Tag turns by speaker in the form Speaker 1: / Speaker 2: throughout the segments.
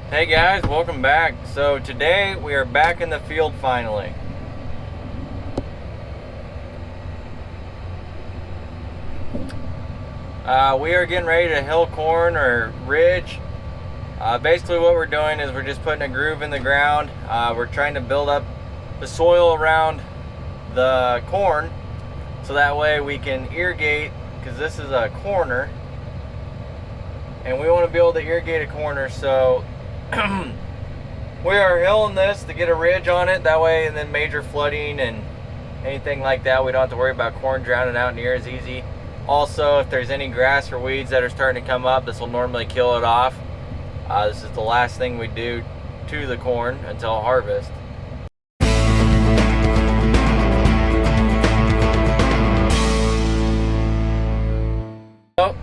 Speaker 1: Hey guys, welcome back. So today we are back in the field finally. We are getting ready to hill corn or ridge. Basically what we're doing is we're just putting a groove in the ground. We're trying to build up the soil around the corn so that way we can irrigate, because this is a corner and we want to be able to irrigate a corner. So we are hilling this to get a ridge on it, that way, and then major flooding and anything like that, we don't have to worry about corn drowning out near as easy. Also, if there's any grass or weeds that are starting to come up, this will normally kill it off. This is the last thing we do to the corn until harvest. So,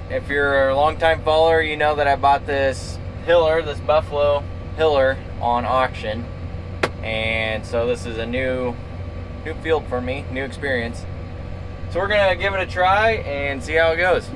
Speaker 1: if you're a long-time follower, you know that I bought this hiller, this Buffalo hiller, on auction, and so this is a new field for me, new experience. So we're gonna give it a try and see how it goes.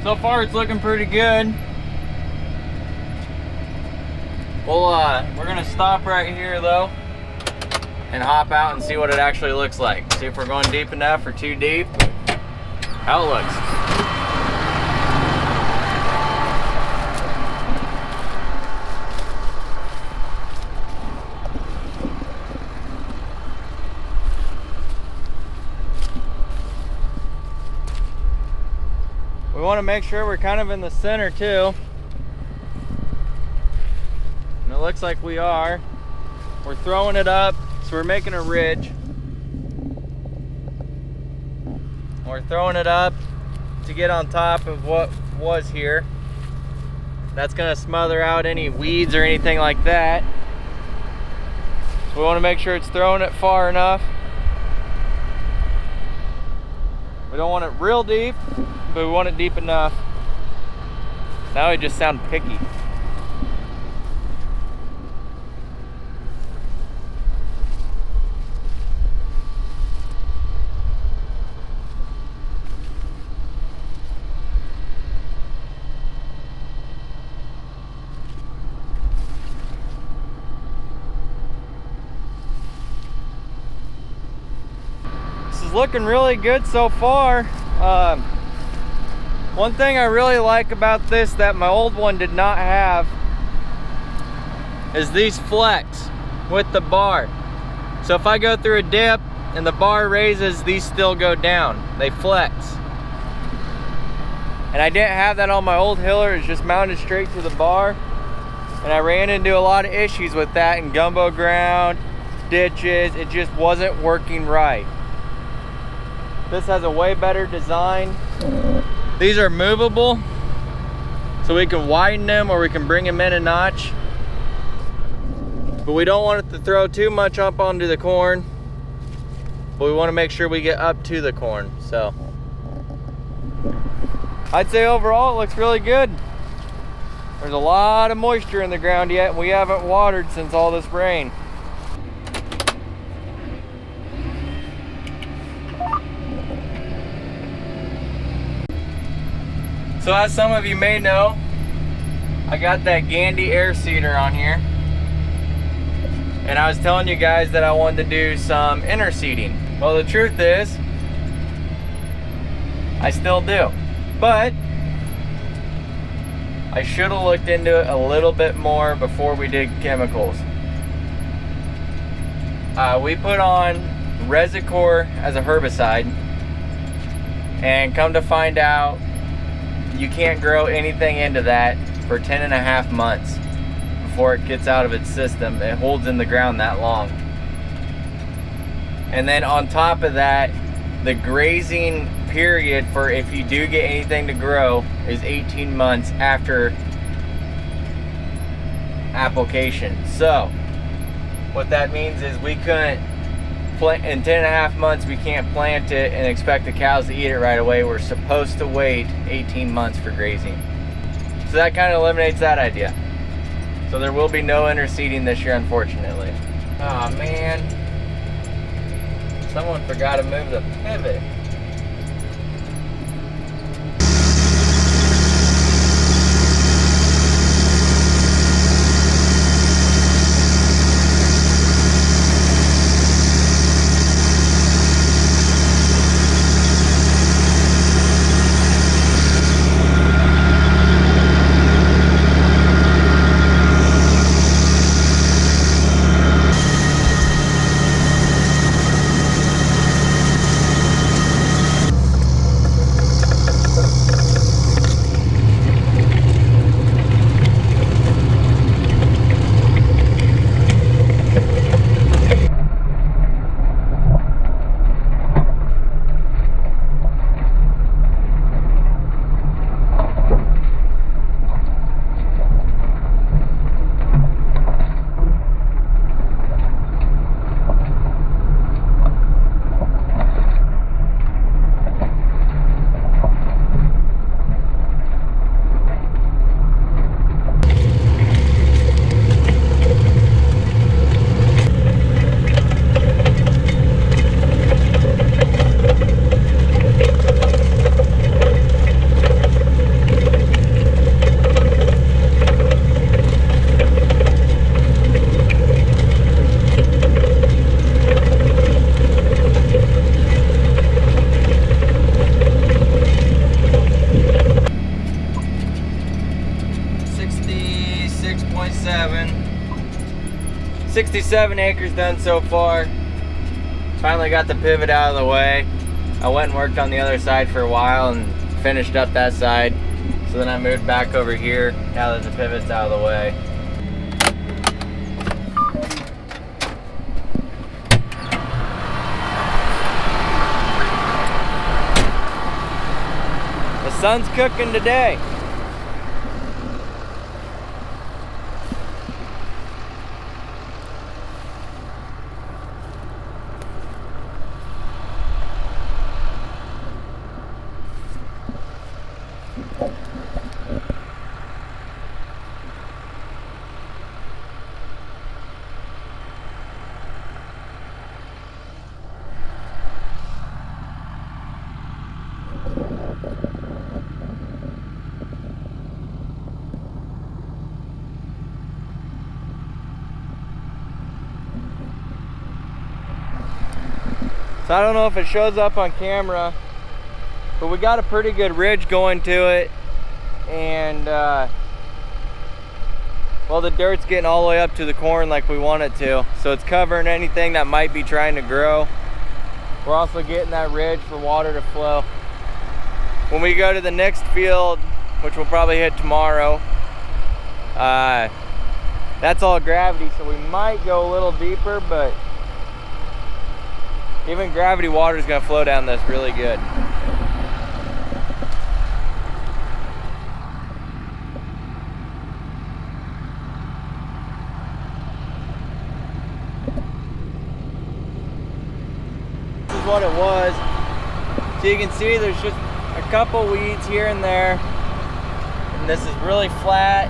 Speaker 1: So far it's looking pretty good. Well, we're gonna stop right here though and hop out and see what it actually looks like. See if we're going deep enough or too deep. How it looks. We want to make sure we're kind of in the center too. And it looks like we are. We're throwing it up, so we're making a ridge. We're throwing it up to get on top of what was here. That's going to smother out any weeds or anything like that. So we want to make sure it's throwing it far enough. We don't want it real deep, but we want it deep enough. Now we just sound picky. This is looking really good so far. One thing I really like about this that my old one did not have is these flex with the bar. So if I go through a dip and the bar raises, these still go down. They flex. And I didn't have that on my old hiller. It's just mounted straight to the bar. And I ran into a lot of issues with that in gumbo ground, ditches. It just wasn't working right. This has a way better design. These are movable, so we can widen them or we can bring them in a notch. But we don't want it to throw too much up onto the corn, but we want to make sure we get up to the corn. So I'd say overall it looks really good. There's a lot of moisture in the ground yet, and we haven't watered since all this rain. So as some of you may know, I got that Gandy air seeder on here. And I was telling you guys that I wanted to do some interseeding. Well, the truth is, I still do. But I should have looked into it a little bit more before we did chemicals. We put on Resicor as a herbicide, and come to find out, you can't grow anything into that for 10.5 months before it gets out of its system. It holds in the ground that long. And then on top of that, the grazing period for if you do get anything to grow is 18 months after application. So what that means is we couldn't plant in 10.5 months. We can't plant it and expect the cows to eat it right away. We're supposed to wait 18 months for grazing. So that kind of eliminates that idea. So there will be no interseeding this year, unfortunately. Oh man, someone forgot to move the pivot. .7 67 acres done so far. Finally got the pivot out of the way. I went and worked on the other side for a while and finished up that side. So then I moved back over here now that the pivot's out of the way. The sun's cooking today. So I don't know if it shows up on camera, but we got a pretty good ridge going to it, and well, the dirt's getting all the way up to the corn like we want it to, so it's covering anything that might be trying to grow. We're also getting that ridge for water to flow. When we go to the next field, which we'll probably hit tomorrow, that's all gravity, so we might go a little deeper, but even gravity water is going to flow down this really good. This is what it was. So you can see there's just a couple weeds here and there. And this is really flat.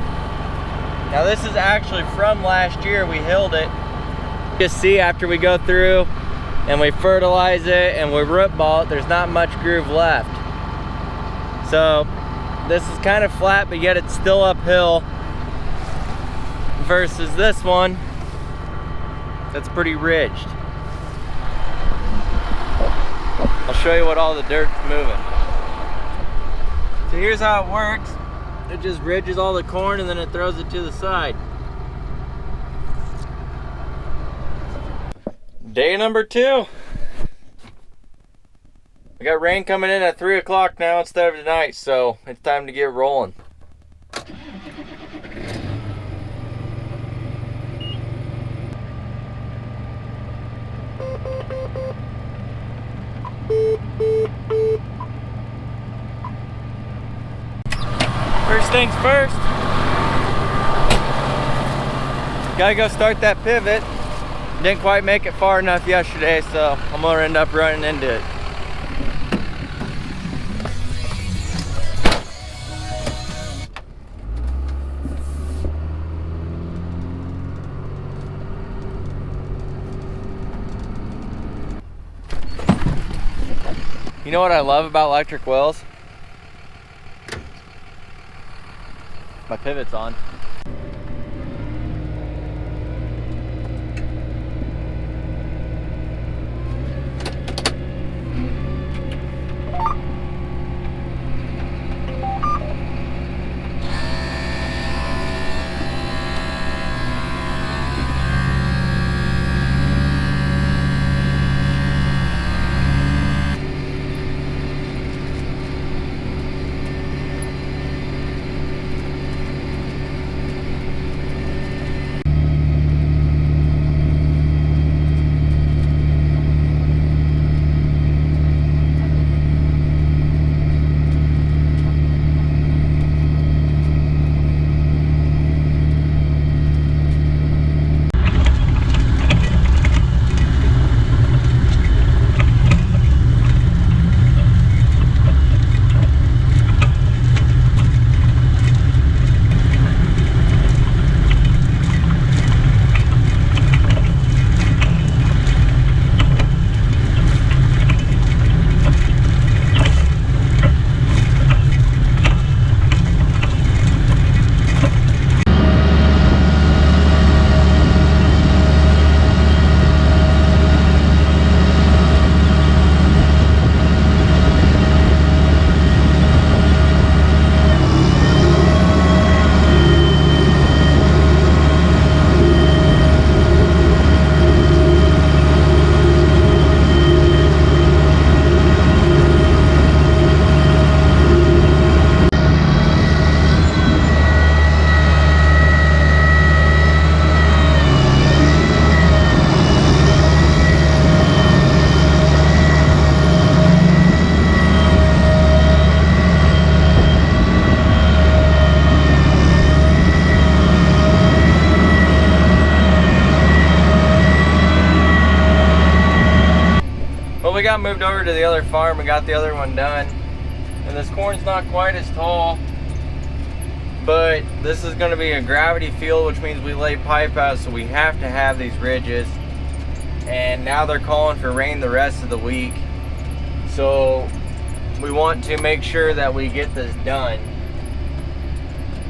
Speaker 1: Now this is actually from last year. We hilled it. Just see after we go through and we fertilize it and we root ball it, there's not much groove left. So this is kind of flat, but yet it's still uphill versus this one, that's pretty ridged. I'll show you what all the dirt's moving. So here's how it works. It just ridges all the corn and then it throws it to the side. Day number 2. We got rain coming in at 3 o'clock now instead of tonight, so it's time to get rolling. First things first, gotta go start that pivot. Didn't quite make it far enough yesterday, so I'm gonna end up running into it. You know what I love about electric wells? My pivot's on. We got moved over to the other farm and got the other one done, and this corn's not quite as tall, but this is going to be a gravity field, which means we lay pipe out, so we have to have these ridges. And now they're calling for rain the rest of the week, so we want to make sure that we get this done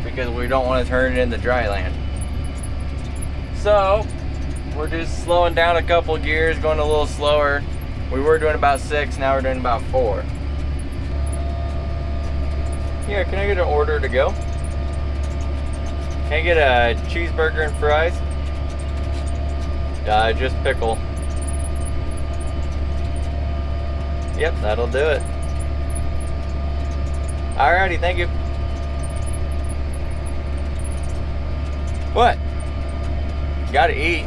Speaker 1: because we don't want to turn it into dry land. So we're just slowing down a couple gears, going a little slower. We were doing about 6, now we're doing about 4. Here, can I get an order to go? Can I get a cheeseburger and fries? Just pickle. Yep, that'll do it. Alrighty, thank you. What? Gotta eat.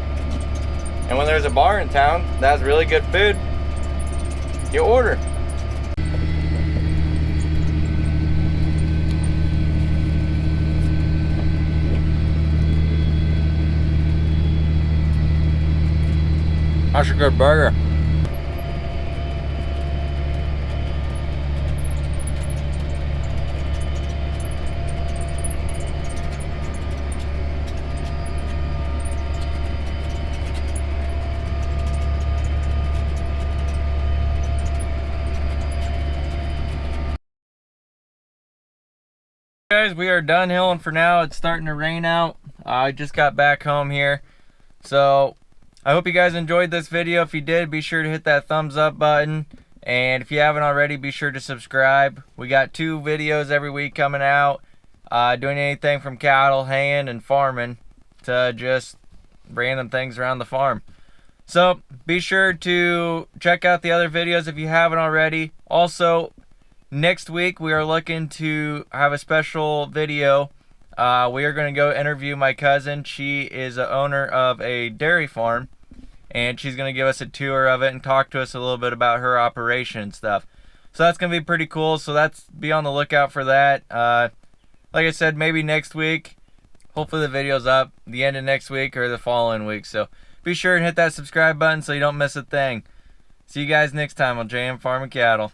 Speaker 1: And when there's a bar in town that has really good food, you order. That's a good burger. Guys, we are done hilling for now. It's starting to rain out. I just got back home here, so I hope you guys enjoyed this video. If you did, be sure to hit that thumbs up button. And if you haven't already, be sure to subscribe. We got 2 videos every week coming out. Doing anything from cattle, haying, and farming to just random things around the farm. So be sure to check out the other videos if you haven't already. Also, next week we are looking to have a special video. We are going to go interview my cousin. She is the owner of a dairy farm, and she's going to give us a tour of it and talk to us a little bit about her operation and stuff. So that's going to be pretty cool. So be on the lookout for that. Like I said, maybe next week. Hopefully the video's up the end of next week or the following week. So be sure and hit that subscribe button so you don't miss a thing. See you guys next time on JM Farm and Cattle.